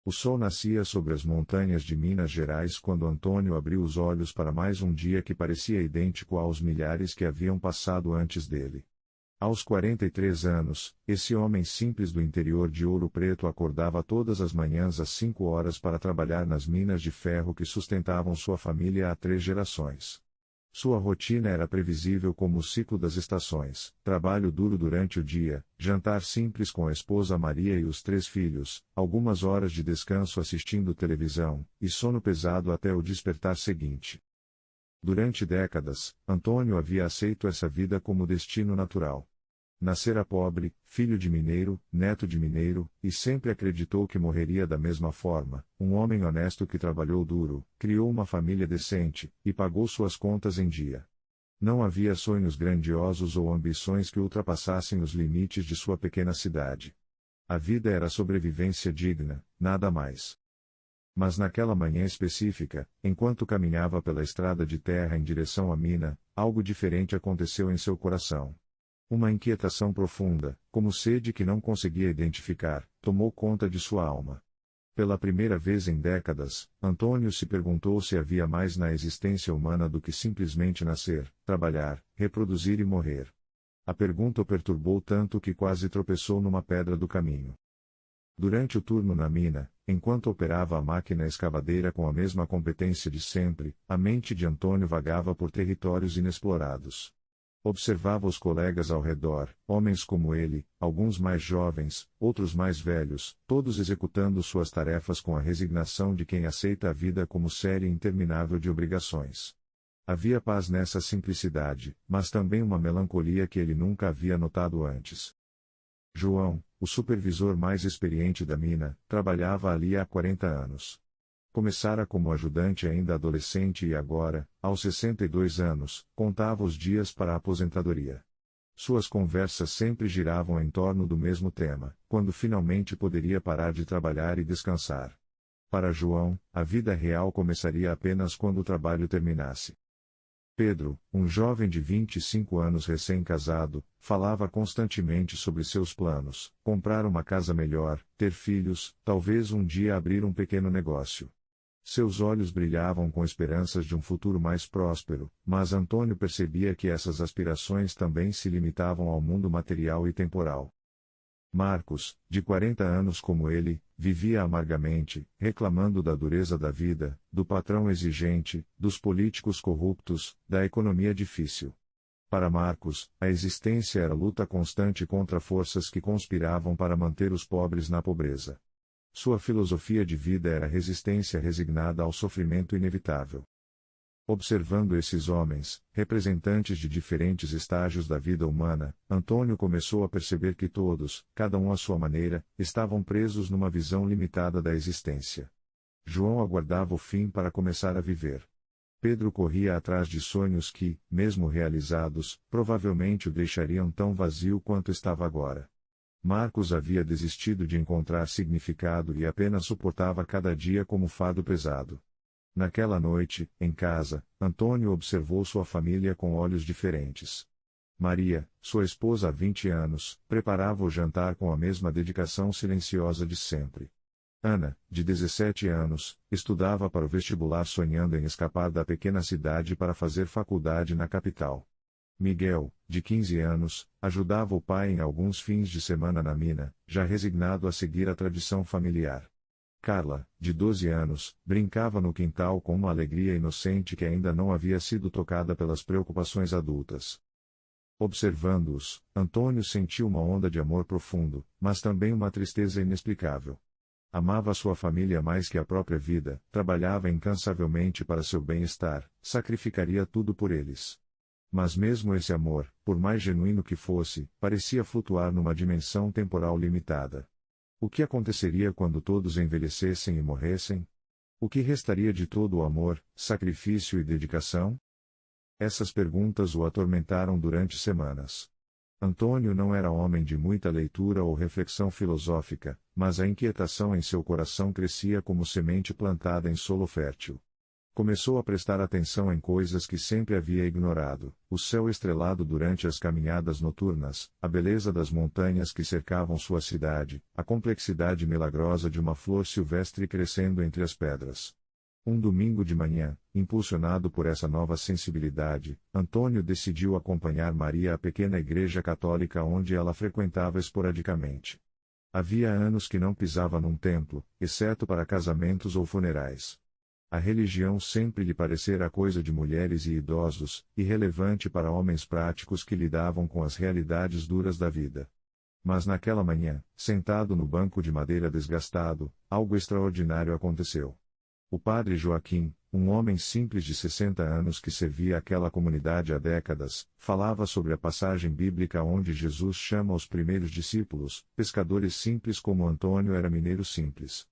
O sol nascia sobre as montanhas de Minas Gerais quando Antônio abriu os olhos para mais um dia que parecia idêntico aos milhares que haviam passado antes dele. Aos 43 anos, esse homem simples do interior de Ouro Preto acordava todas as manhãs às 5 horas para trabalhar nas minas de ferro que sustentavam sua família há 3 gerações. Sua rotina era previsível como o ciclo das estações: trabalho duro durante o dia, jantar simples com a esposa Maria e os 3 filhos, algumas horas de descanso assistindo televisão, e sono pesado até o despertar seguinte. Durante décadas, Antônio havia aceito essa vida como destino natural. Nascera pobre, filho de mineiro, neto de mineiro, e sempre acreditou que morreria da mesma forma, um homem honesto que trabalhou duro, criou uma família decente, e pagou suas contas em dia. Não havia sonhos grandiosos ou ambições que ultrapassassem os limites de sua pequena cidade. A vida era sobrevivência digna, nada mais. Mas naquela manhã específica, enquanto caminhava pela estrada de terra em direção à mina, algo diferente aconteceu em seu coração. Uma inquietação profunda, como sede que não conseguia identificar, tomou conta de sua alma. Pela primeira vez em décadas, Antônio se perguntou se havia mais na existência humana do que simplesmente nascer, trabalhar, reproduzir e morrer. A pergunta o perturbou tanto que quase tropeçou numa pedra do caminho. Durante o turno na mina, enquanto operava a máquina escavadeira com a mesma competência de sempre, a mente de Antônio vagava por territórios inexplorados. Observava os colegas ao redor, homens como ele, alguns mais jovens, outros mais velhos, todos executando suas tarefas com a resignação de quem aceita a vida como série interminável de obrigações. Havia paz nessa simplicidade, mas também uma melancolia que ele nunca havia notado antes. João, o supervisor mais experiente da mina, trabalhava ali há 40 anos. Começara como ajudante ainda adolescente e agora, aos 62 anos, contava os dias para a aposentadoria. Suas conversas sempre giravam em torno do mesmo tema: quando finalmente poderia parar de trabalhar e descansar. Para João, a vida real começaria apenas quando o trabalho terminasse. Pedro, um jovem de 25 anos recém-casado, falava constantemente sobre seus planos: comprar uma casa melhor, ter filhos, talvez um dia abrir um pequeno negócio. Seus olhos brilhavam com esperanças de um futuro mais próspero, mas Antônio percebia que essas aspirações também se limitavam ao mundo material e temporal. Marcos, de 40 anos como ele, vivia amargamente, reclamando da dureza da vida, do patrão exigente, dos políticos corruptos, da economia difícil. Para Marcos, a existência era luta constante contra forças que conspiravam para manter os pobres na pobreza. Sua filosofia de vida era resistência resignada ao sofrimento inevitável. Observando esses homens, representantes de diferentes estágios da vida humana, Antônio começou a perceber que todos, cada um à sua maneira, estavam presos numa visão limitada da existência. João aguardava o fim para começar a viver. Pedro corria atrás de sonhos que, mesmo realizados, provavelmente o deixariam tão vazio quanto estava agora. Marcos havia desistido de encontrar significado e apenas suportava cada dia como fardo pesado. Naquela noite, em casa, Antônio observou sua família com olhos diferentes. Maria, sua esposa há 20 anos, preparava o jantar com a mesma dedicação silenciosa de sempre. Ana, de 17 anos, estudava para o vestibular sonhando em escapar da pequena cidade para fazer faculdade na capital. Miguel, de 15 anos, ajudava o pai em alguns fins de semana na mina, já resignado a seguir a tradição familiar. Carla, de 12 anos, brincava no quintal com uma alegria inocente que ainda não havia sido tocada pelas preocupações adultas. Observando-os, Antônio sentiu uma onda de amor profundo, mas também uma tristeza inexplicável. Amava sua família mais que a própria vida, trabalhava incansavelmente para seu bem-estar, sacrificaria tudo por eles. Mas mesmo esse amor, por mais genuíno que fosse, parecia flutuar numa dimensão temporal limitada. O que aconteceria quando todos envelhecessem e morressem? O que restaria de todo o amor, sacrifício e dedicação? Essas perguntas o atormentaram durante semanas. Antônio não era homem de muita leitura ou reflexão filosófica, mas a inquietação em seu coração crescia como semente plantada em solo fértil. Começou a prestar atenção em coisas que sempre havia ignorado: o céu estrelado durante as caminhadas noturnas, a beleza das montanhas que cercavam sua cidade, a complexidade milagrosa de uma flor silvestre crescendo entre as pedras. Um domingo de manhã, impulsionado por essa nova sensibilidade, Antônio decidiu acompanhar Maria à pequena igreja católica onde ela frequentava esporadicamente. Havia anos que não pisava num templo, exceto para casamentos ou funerais. A religião sempre lhe parecera coisa de mulheres e idosos, irrelevante para homens práticos que lidavam com as realidades duras da vida. Mas naquela manhã, sentado no banco de madeira desgastado, algo extraordinário aconteceu. O padre Joaquim, um homem simples de 60 anos que servia aquela comunidade há décadas, falava sobre a passagem bíblica onde Jesus chama os primeiros discípulos, pescadores simples como Antônio era mineiro simples.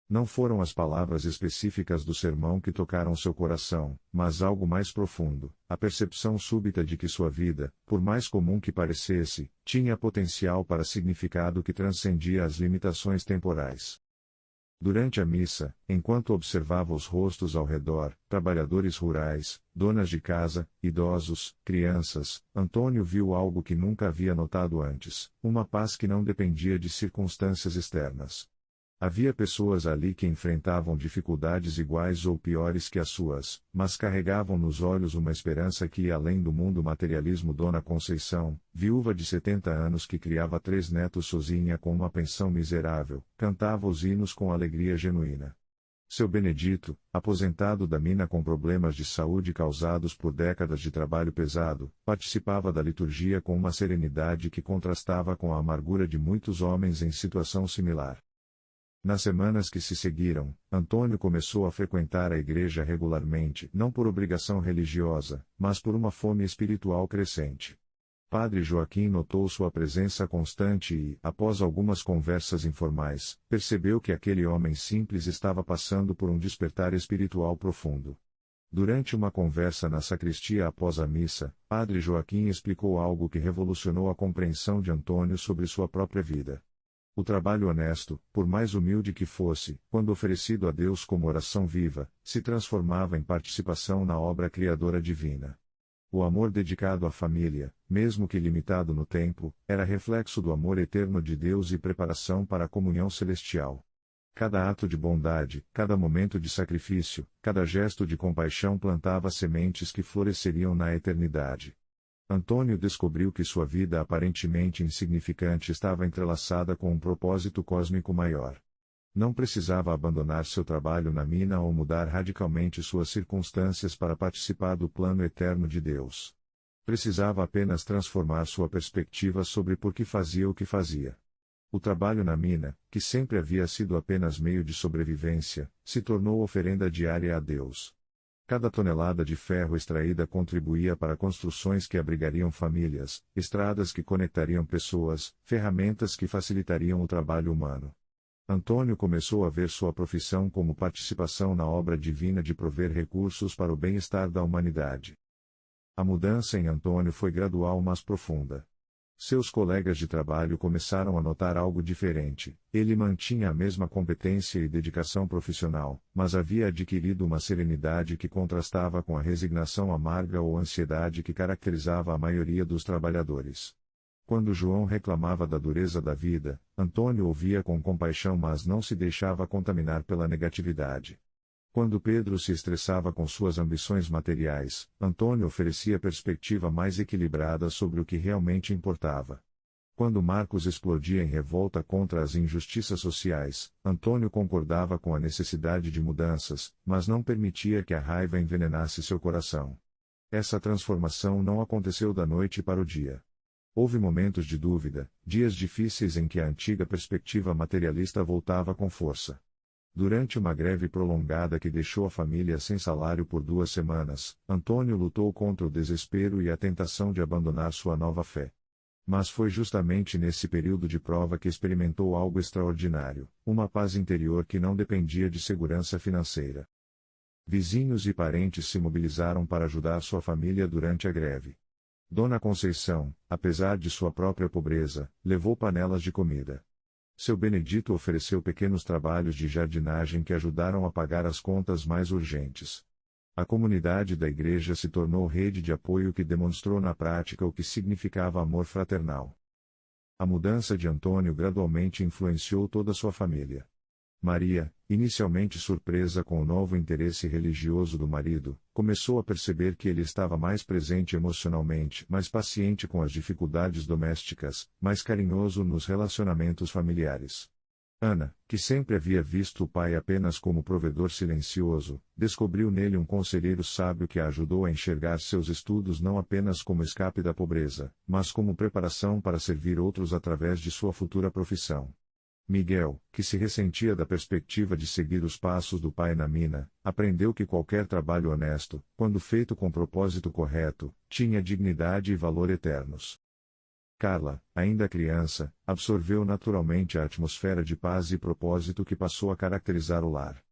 Não foram as palavras específicas do sermão que tocaram seu coração, mas algo mais profundo, a percepção súbita de que sua vida, por mais comum que parecesse, tinha potencial para significado que transcendia as limitações temporais. Durante a missa, enquanto observava os rostos ao redor, trabalhadores rurais, donas de casa, idosos, crianças, Antônio viu algo que nunca havia notado antes: uma paz que não dependia de circunstâncias externas. Havia pessoas ali que enfrentavam dificuldades iguais ou piores que as suas, mas carregavam nos olhos uma esperança que ia além do mundo materialismo. Dona Conceição, viúva de 70 anos que criava 3 netos sozinha com uma pensão miserável, cantava os hinos com alegria genuína. Seu Benedito, aposentado da mina com problemas de saúde causados por décadas de trabalho pesado, participava da liturgia com uma serenidade que contrastava com a amargura de muitos homens em situação similar. Nas semanas que se seguiram, Antônio começou a frequentar a igreja regularmente, não por obrigação religiosa, mas por uma fome espiritual crescente. Padre Joaquim notou sua presença constante e, após algumas conversas informais, percebeu que aquele homem simples estava passando por um despertar espiritual profundo. Durante uma conversa na sacristia após a missa, Padre Joaquim explicou algo que revolucionou a compreensão de Antônio sobre sua própria vida. O trabalho honesto, por mais humilde que fosse, quando oferecido a Deus como oração viva, se transformava em participação na obra criadora divina. O amor dedicado à família, mesmo que limitado no tempo, era reflexo do amor eterno de Deus e preparação para a comunhão celestial. Cada ato de bondade, cada momento de sacrifício, cada gesto de compaixão plantava sementes que floresceriam na eternidade. Antônio descobriu que sua vida aparentemente insignificante estava entrelaçada com um propósito cósmico maior. Não precisava abandonar seu trabalho na mina ou mudar radicalmente suas circunstâncias para participar do plano eterno de Deus. Precisava apenas transformar sua perspectiva sobre por que fazia o que fazia. O trabalho na mina, que sempre havia sido apenas meio de sobrevivência, se tornou oferenda diária a Deus. Cada tonelada de ferro extraída contribuía para construções que abrigariam famílias, estradas que conectariam pessoas, ferramentas que facilitariam o trabalho humano. Antônio começou a ver sua profissão como participação na obra divina de prover recursos para o bem-estar da humanidade. A mudança em Antônio foi gradual mas profunda. Seus colegas de trabalho começaram a notar algo diferente: ele mantinha a mesma competência e dedicação profissional, mas havia adquirido uma serenidade que contrastava com a resignação amarga ou ansiedade que caracterizava a maioria dos trabalhadores. Quando João reclamava da dureza da vida, Antônio ouvia com compaixão mas não se deixava contaminar pela negatividade. Quando Pedro se estressava com suas ambições materiais, Antônio oferecia perspectiva mais equilibrada sobre o que realmente importava. Quando Marcos explodia em revolta contra as injustiças sociais, Antônio concordava com a necessidade de mudanças, mas não permitia que a raiva envenenasse seu coração. Essa transformação não aconteceu da noite para o dia. Houve momentos de dúvida, dias difíceis em que a antiga perspectiva materialista voltava com força. Durante uma greve prolongada que deixou a família sem salário por 2 semanas, Antônio lutou contra o desespero e a tentação de abandonar sua nova fé. Mas foi justamente nesse período de prova que experimentou algo extraordinário, uma paz interior que não dependia de segurança financeira. Vizinhos e parentes se mobilizaram para ajudar sua família durante a greve. Dona Conceição, apesar de sua própria pobreza, levou panelas de comida. Seu Benedito ofereceu pequenos trabalhos de jardinagem que ajudaram a pagar as contas mais urgentes. A comunidade da igreja se tornou rede de apoio que demonstrou na prática o que significava amor fraternal. A mudança de Antônio gradualmente influenciou toda a sua família. Maria, inicialmente surpresa com o novo interesse religioso do marido, começou a perceber que ele estava mais presente emocionalmente, mais paciente com as dificuldades domésticas, mais carinhoso nos relacionamentos familiares. Ana, que sempre havia visto o pai apenas como provedor silencioso, descobriu nele um conselheiro sábio que a ajudou a enxergar seus estudos não apenas como escape da pobreza, mas como preparação para servir outros através de sua futura profissão. Miguel, que se ressentia da perspectiva de seguir os passos do pai na mina, aprendeu que qualquer trabalho honesto, quando feito com propósito correto, tinha dignidade e valor eternos. Carla, ainda criança, absorveu naturalmente a atmosfera de paz e propósito que passou a caracterizar o lar.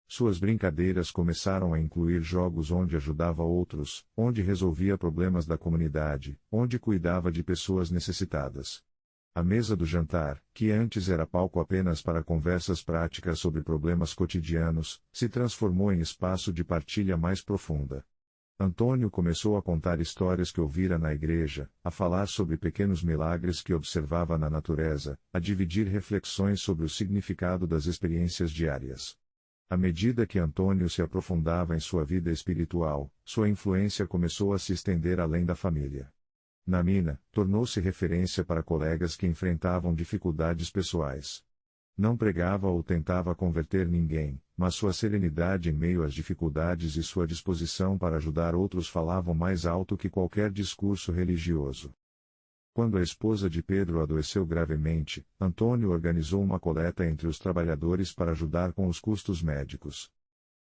Suas brincadeiras começaram a incluir jogos onde ajudava outros, onde resolvia problemas da comunidade, onde cuidava de pessoas necessitadas. A mesa do jantar, que antes era palco apenas para conversas práticas sobre problemas cotidianos, se transformou em espaço de partilha mais profunda. Antônio começou a contar histórias que ouvira na igreja, a falar sobre pequenos milagres que observava na natureza, a dividir reflexões sobre o significado das experiências diárias. À medida que Antônio se aprofundava em sua vida espiritual, sua influência começou a se estender além da família. Na mina, tornou-se referência para colegas que enfrentavam dificuldades pessoais. Não pregava ou tentava converter ninguém, mas sua serenidade em meio às dificuldades e sua disposição para ajudar outros falavam mais alto que qualquer discurso religioso. Quando a esposa de Pedro adoeceu gravemente, Antônio organizou uma coleta entre os trabalhadores para ajudar com os custos médicos.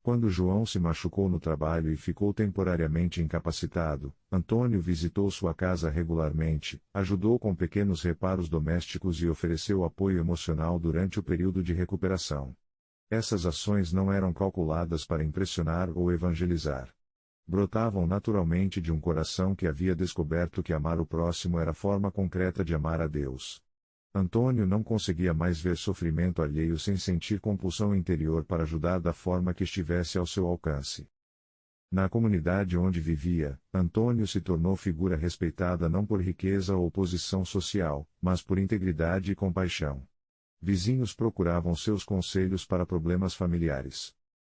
Quando João se machucou no trabalho e ficou temporariamente incapacitado, Antônio visitou sua casa regularmente, ajudou com pequenos reparos domésticos e ofereceu apoio emocional durante o período de recuperação. Essas ações não eram calculadas para impressionar ou evangelizar. Brotavam naturalmente de um coração que havia descoberto que amar o próximo era a forma concreta de amar a Deus. Antônio não conseguia mais ver sofrimento alheio sem sentir compulsão interior para ajudar da forma que estivesse ao seu alcance. Na comunidade onde vivia, Antônio se tornou figura respeitada não por riqueza ou posição social, mas por integridade e compaixão. Vizinhos procuravam seus conselhos para problemas familiares.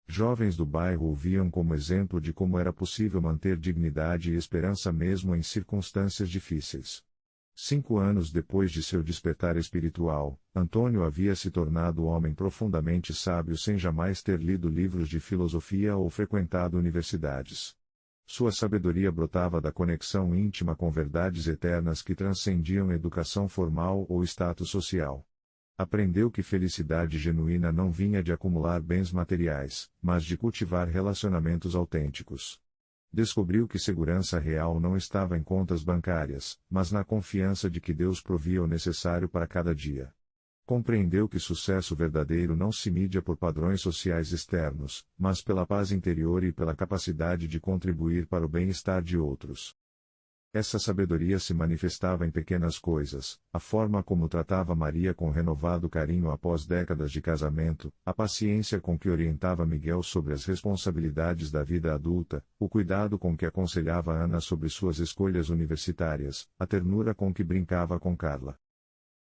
Jovens do bairro o viam como exemplo de como era possível manter dignidade e esperança mesmo em circunstâncias difíceis. 5 anos depois de seu despertar espiritual, Antônio havia se tornado homem profundamente sábio sem jamais ter lido livros de filosofia ou frequentado universidades. Sua sabedoria brotava da conexão íntima com verdades eternas que transcendiam educação formal ou status social. Aprendeu que felicidade genuína não vinha de acumular bens materiais, mas de cultivar relacionamentos autênticos. Descobriu que segurança real não estava em contas bancárias, mas na confiança de que Deus provia o necessário para cada dia. Compreendeu que sucesso verdadeiro não se mídia por padrões sociais externos, mas pela paz interior e pela capacidade de contribuir para o bem-estar de outros. Essa sabedoria se manifestava em pequenas coisas, a forma como tratava Maria com renovado carinho após décadas de casamento, a paciência com que orientava Miguel sobre as responsabilidades da vida adulta, o cuidado com que aconselhava Ana sobre suas escolhas universitárias, a ternura com que brincava com Carla.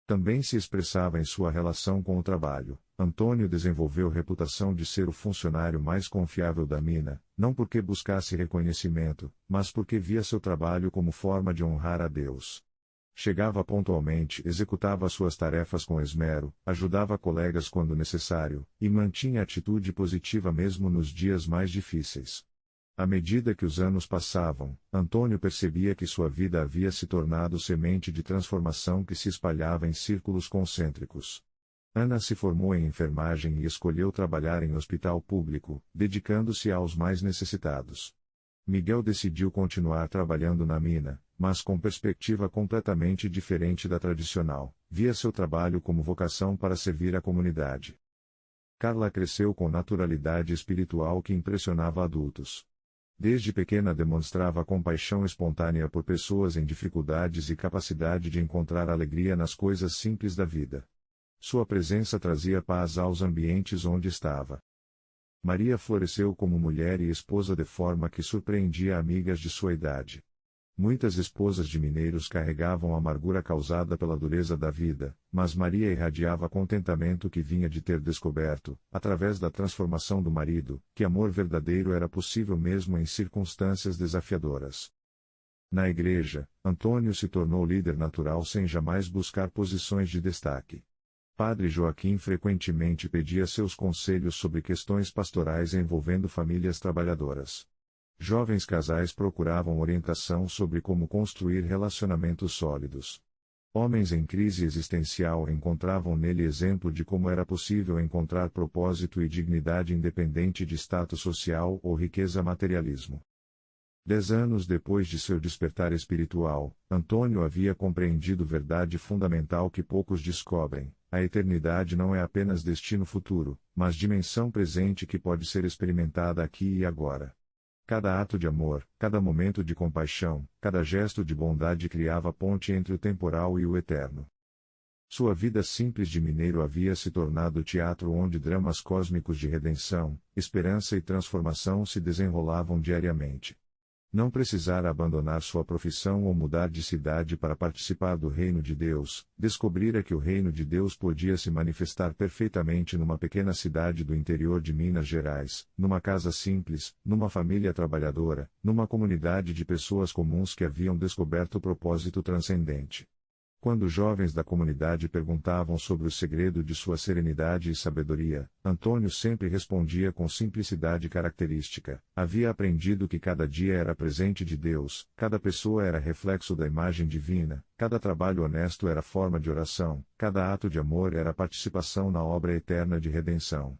Também se expressava em sua relação com o trabalho. Antônio desenvolveu reputação de ser o funcionário mais confiável da mina, não porque buscasse reconhecimento, mas porque via seu trabalho como forma de honrar a Deus. Chegava pontualmente, executava suas tarefas com esmero, ajudava colegas quando necessário, e mantinha atitude positiva mesmo nos dias mais difíceis. À medida que os anos passavam, Antônio percebia que sua vida havia se tornado semente de transformação que se espalhava em círculos concêntricos. Ana se formou em enfermagem e escolheu trabalhar em hospital público, dedicando-se aos mais necessitados. Miguel decidiu continuar trabalhando na mina, mas com perspectiva completamente diferente da tradicional, via seu trabalho como vocação para servir a comunidade. Carla cresceu com naturalidade espiritual que impressionava adultos. Desde pequena demonstrava compaixão espontânea por pessoas em dificuldades e capacidade de encontrar alegria nas coisas simples da vida. Sua presença trazia paz aos ambientes onde estava. Maria floresceu como mulher e esposa de forma que surpreendia amigas de sua idade. Muitas esposas de mineiros carregavam a amargura causada pela dureza da vida, mas Maria irradiava contentamento que vinha de ter descoberto, através da transformação do marido, que amor verdadeiro era possível mesmo em circunstâncias desafiadoras. Na igreja, Antônio se tornou líder natural sem jamais buscar posições de destaque. Padre Joaquim frequentemente pedia seus conselhos sobre questões pastorais envolvendo famílias trabalhadoras. Jovens casais procuravam orientação sobre como construir relacionamentos sólidos. Homens em crise existencial encontravam nele exemplo de como era possível encontrar propósito e dignidade independente de status social ou riqueza materialismo. 10 anos depois de seu despertar espiritual, Antônio havia compreendido verdade fundamental que poucos descobrem: a eternidade não é apenas destino futuro, mas dimensão presente que pode ser experimentada aqui e agora. Cada ato de amor, cada momento de compaixão, cada gesto de bondade criava ponte entre o temporal e o eterno. Sua vida simples de mineiro havia se tornado teatro onde dramas cósmicos de redenção, esperança e transformação se desenrolavam diariamente. Não precisara abandonar sua profissão ou mudar de cidade para participar do reino de Deus, descobrira que o reino de Deus podia se manifestar perfeitamente numa pequena cidade do interior de Minas Gerais, numa casa simples, numa família trabalhadora, numa comunidade de pessoas comuns que haviam descoberto o propósito transcendente. Quando jovens da comunidade perguntavam sobre o segredo de sua serenidade e sabedoria, Antônio sempre respondia com simplicidade característica: havia aprendido que cada dia era presente de Deus, cada pessoa era reflexo da imagem divina, cada trabalho honesto era forma de oração, cada ato de amor era participação na obra eterna de redenção.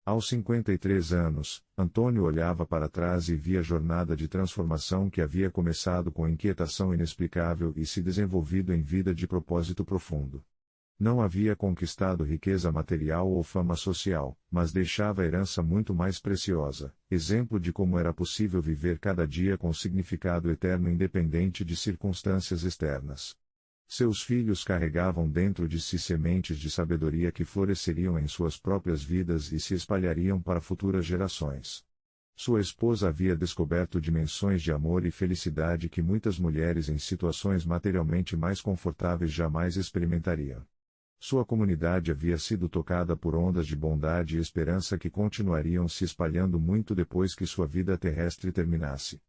Aos 53 anos, Antônio olhava para trás e via a jornada de transformação que havia começado com inquietação inexplicável e se desenvolvido em vida de propósito profundo. Não havia conquistado riqueza material ou fama social, mas deixava herança muito mais preciosa, exemplo de como era possível viver cada dia com significado eterno independente de circunstâncias externas. Seus filhos carregavam dentro de si sementes de sabedoria que floresceriam em suas próprias vidas e se espalhariam para futuras gerações. Sua esposa havia descoberto dimensões de amor e felicidade que muitas mulheres em situações materialmente mais confortáveis jamais experimentariam. Sua comunidade havia sido tocada por ondas de bondade e esperança que continuariam se espalhando muito depois que sua vida terrestre terminasse.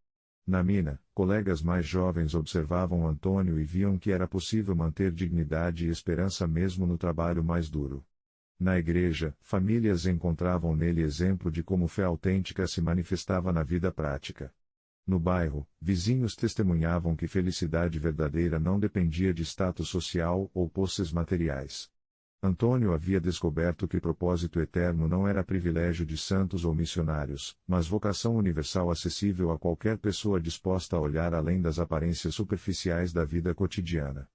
Na mina, colegas mais jovens observavam Antônio e viam que era possível manter dignidade e esperança mesmo no trabalho mais duro. Na igreja, famílias encontravam nele exemplo de como fé autêntica se manifestava na vida prática. No bairro, vizinhos testemunhavam que felicidade verdadeira não dependia de status social ou posses materiais. Antônio havia descoberto que propósito eterno não era privilégio de santos ou missionários, mas vocação universal acessível a qualquer pessoa disposta a olhar além das aparências superficiais da vida cotidiana.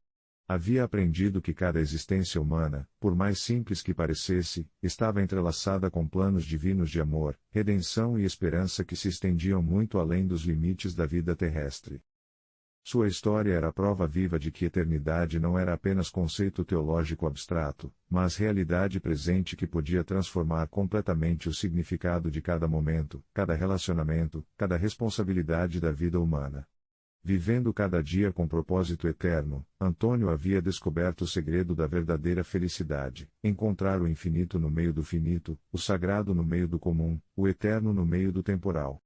Havia aprendido que cada existência humana, por mais simples que parecesse, estava entrelaçada com planos divinos de amor, redenção e esperança que se estendiam muito além dos limites da vida terrestre. Sua história era a prova viva de que eternidade não era apenas conceito teológico abstrato, mas realidade presente que podia transformar completamente o significado de cada momento, cada relacionamento, cada responsabilidade da vida humana. Vivendo cada dia com propósito eterno, Antônio havia descoberto o segredo da verdadeira felicidade: encontrar o infinito no meio do finito, o sagrado no meio do comum, o eterno no meio do temporal.